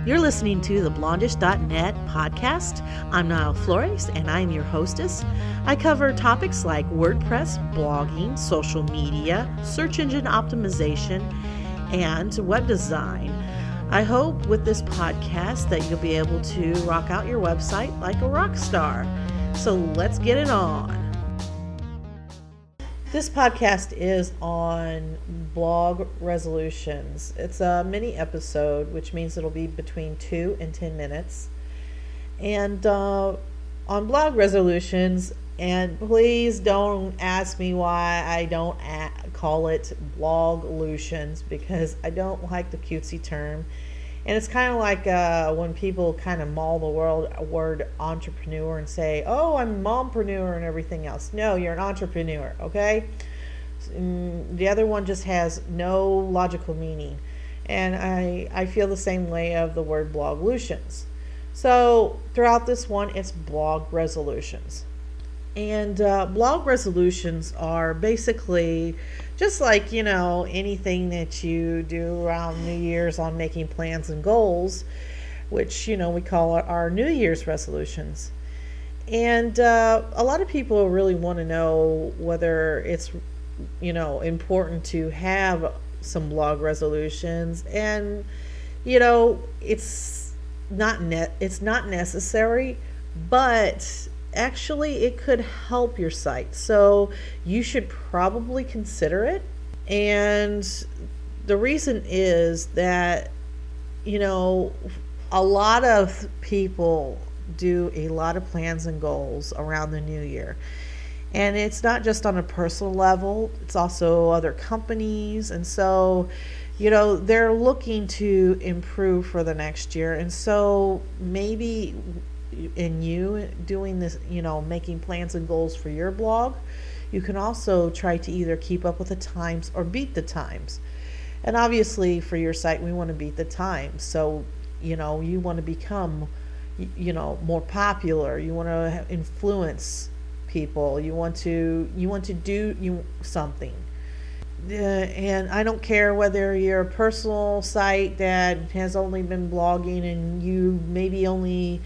You're listening to the blondishnet podcast. I'm Niall Flores, and I'm your hostess. I cover topics like WordPress, blogging, social media, search engine optimization, and web design. I hope with this podcast that you'll be able to rock out your website like a rock star. So let's get it on. This podcast is on blog resolutions. It's a mini episode, which means it'll be between 2 and 10 minutes. And on blog resolutions, and please don't ask me why I don't call it bloglutions, because I don't like the cutesy term. And it's kind of like when people kind of maul the word entrepreneur and say, oh, I'm a mompreneur and everything else. No, you're an entrepreneur, okay? The other one just has no logical meaning. And I feel the same way of the word bloglutions. So throughout this one, it's blog resolutions. And blog resolutions are basically just like, anything that you do around New Year's on making plans and goals, which, we call our New Year's resolutions. And a lot of people really want to know whether it's, important to have some blog resolutions. And, it's not necessary, but actually it could help your site, so you should probably consider it. And the reason is that a lot of people do a lot of plans and goals around the new year, and it's not just on a personal level, it's also other companies. And so they're looking to improve for the next year. And so maybe in you doing this, making plans and goals for your blog, you can also try to either keep up with the times or beat the times. And obviously for your site, we want to beat the times. So, you want to become, more popular. You want to influence people. You want to do something. And I don't care whether you're a personal site that has only been blogging and you maybe only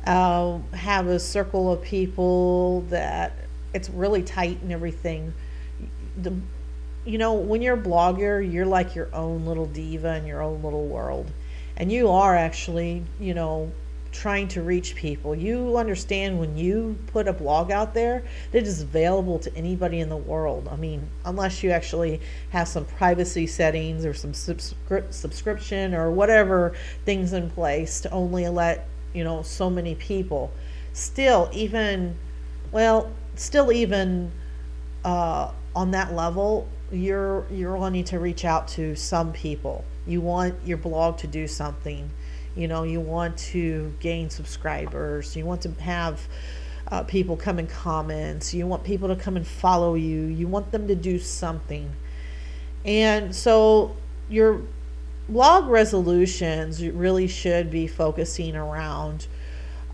have a circle of people that it's really tight and everything. When you're a blogger, you're like your own little diva in your own little world, and you are actually trying to reach people. You understand when you put a blog out there that is available to anybody in the world. I mean, unless you actually have some privacy settings or some subscription or whatever things in place to only let so many people. Still even on that level, you're wanting to reach out to some people. You want your blog to do something. You want to gain subscribers. You want to have people come and comment. You want people to come and follow you. You want them to do something. And so your blog resolutions really should be focusing around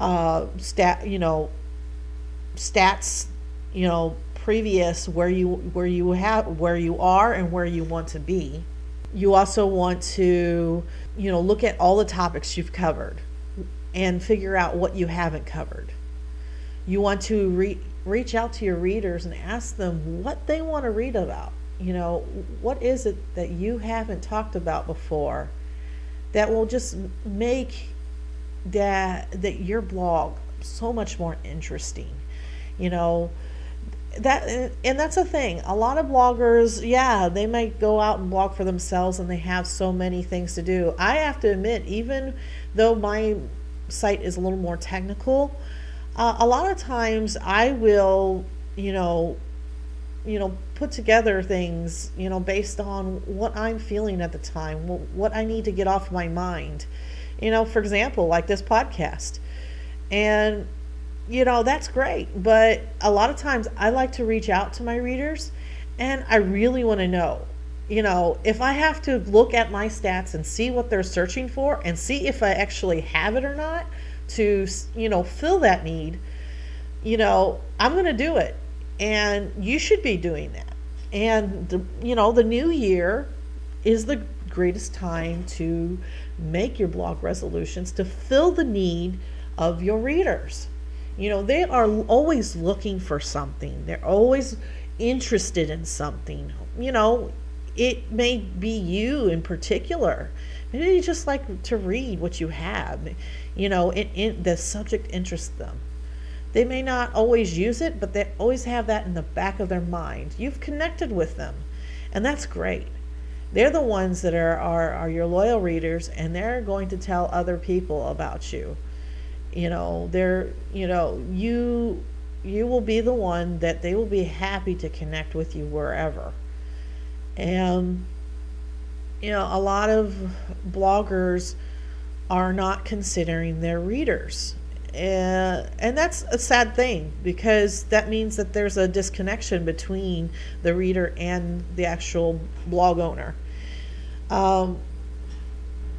stats, previous where you are and where you want to be. You also want to look at all the topics you've covered and figure out what you haven't covered. You want to reach out to your readers and ask them what they want to read about. What is it that you haven't talked about before that will just make that your blog so much more interesting? That's a thing. A lot of bloggers, they might go out and blog for themselves and they have so many things to do. I have to admit, even though my site is a little more technical, a lot of times I will, put together things, based on what I'm feeling at the time, what I need to get off my mind. For example, like this podcast. And that's great. But a lot of times I like to reach out to my readers and I really want to know, if I have to look at my stats and see what they're searching for and see if I actually have it or not to, fill that need, I'm going to do it. And you should be doing that. And the new year is the greatest time to make your blog resolutions to fill the need of your readers. They are always looking for something. They're always interested in something. It may be you in particular. Maybe you just like to read what you have. The subject interests them. They may not always use it, but they always have that in the back of their mind. You've connected with them, and that's great. They're the ones that are your loyal readers, and they're going to tell other people about you. You will be the one that they will be happy to connect with you wherever. And a lot of bloggers are not considering their readers. And that's a sad thing, because that means that there's a disconnection between the reader and the actual blog owner.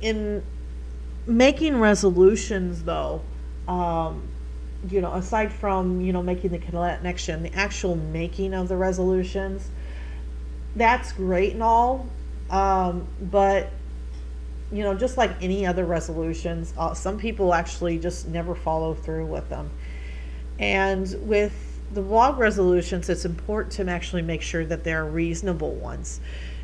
In making resolutions, though, aside from making the connection, the actual making of the resolutions, that's great and all, but just like any other resolutions, some people actually just never follow through with them. And with the blog resolutions, it's important to actually make sure that they're reasonable ones.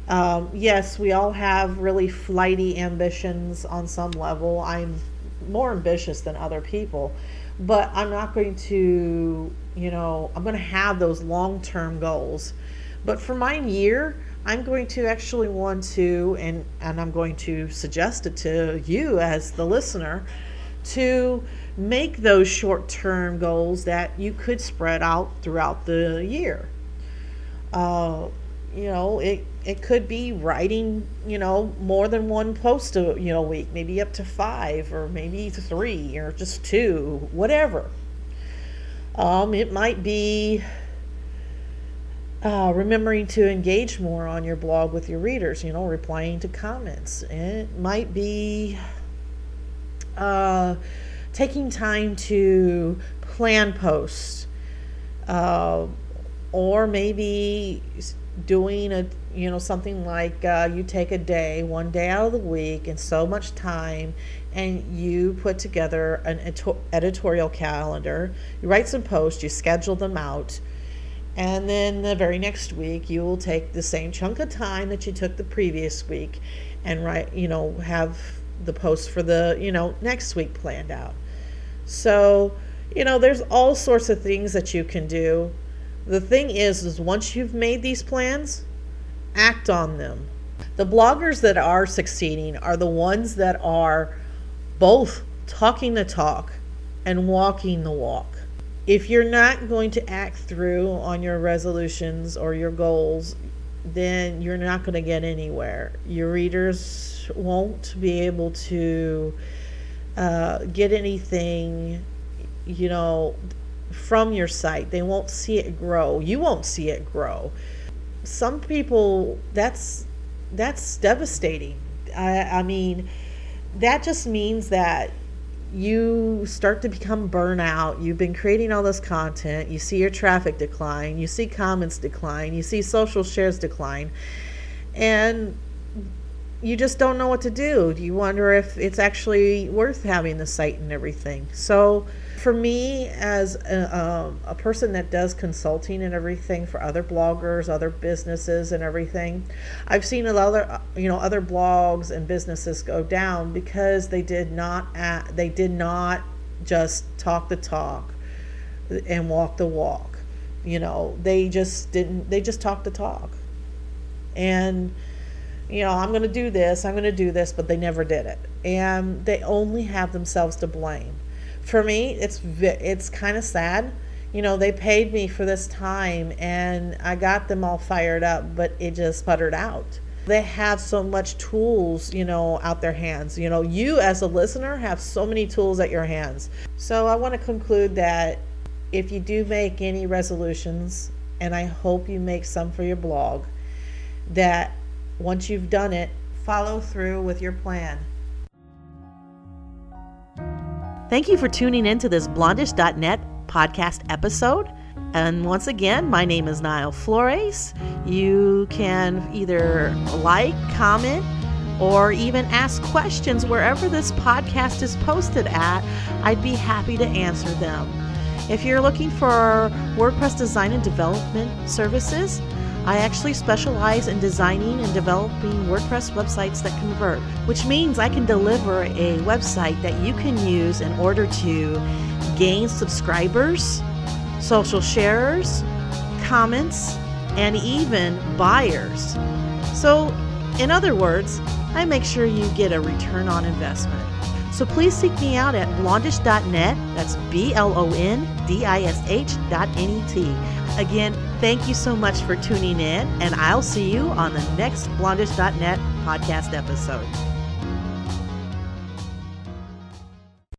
Yes, we all have really flighty ambitions on some level. I'm more ambitious than other people, but I'm not going to, I'm going to have those long-term goals. But for my year, I'm going to actually want to, and I'm going to suggest it to you as the listener, to make those short-term goals that you could spread out throughout the year. It could be writing, more than one post a week, maybe up to 5 or maybe 3 or just 2, whatever. It might be remembering to engage more on your blog with your readers, replying to comments. It might be taking time to plan posts, or maybe doing something like you take one day out of the week and so much time, and you put together an editorial calendar. You write some posts, you schedule them out, and then the very next week you will take the same chunk of time that you took the previous week and have the post for the next week planned out. So there's all sorts of things that you can do. The thing is once you've made these plans, act on them. The bloggers that are succeeding are the ones that are both talking the talk and walking the walk. If you're not going to act through on your resolutions or your goals, then you're not going to get anywhere. Your readers won't be able to get anything, from your site. They won't see it grow. You won't see it grow. Some people, that's devastating. I mean, that just means that you start to become burnout. You've been creating all this content. You see your traffic decline. You see comments decline. You see social shares decline. And you just don't know what to do. You wonder if it's actually worth having the site and everything. So for me, as a person that does consulting and everything for other bloggers, other businesses and everything, I've seen other blogs and businesses go down because they did not just talk the talk and walk the walk. They just talked the talk. And I'm going to do this, but they never did it. And they only have themselves to blame. For me, it's kind of sad. They paid me for this time and I got them all fired up, but it just sputtered out. They have so much tools, out their hands. You as a listener have so many tools at your hands. So I want to conclude that if you do make any resolutions, and I hope you make some for your blog, that once you've done it, follow through with your plan. Thank you for tuning in to this blondishnet podcast episode. And once again, my name is Niall Flores. You can either like, comment, or even ask questions wherever this podcast is posted at. I'd be happy to answer them. If you're looking for WordPress design and development services, I actually specialize in designing and developing WordPress websites that convert, which means I can deliver a website that you can use in order to gain subscribers, social sharers, comments, and even buyers. So, in other words, I make sure you get a return on investment. So please seek me out at blondish.net. That's blondish.net. Again, thank you so much for tuning in, and I'll see you on the next blondish.net podcast episode.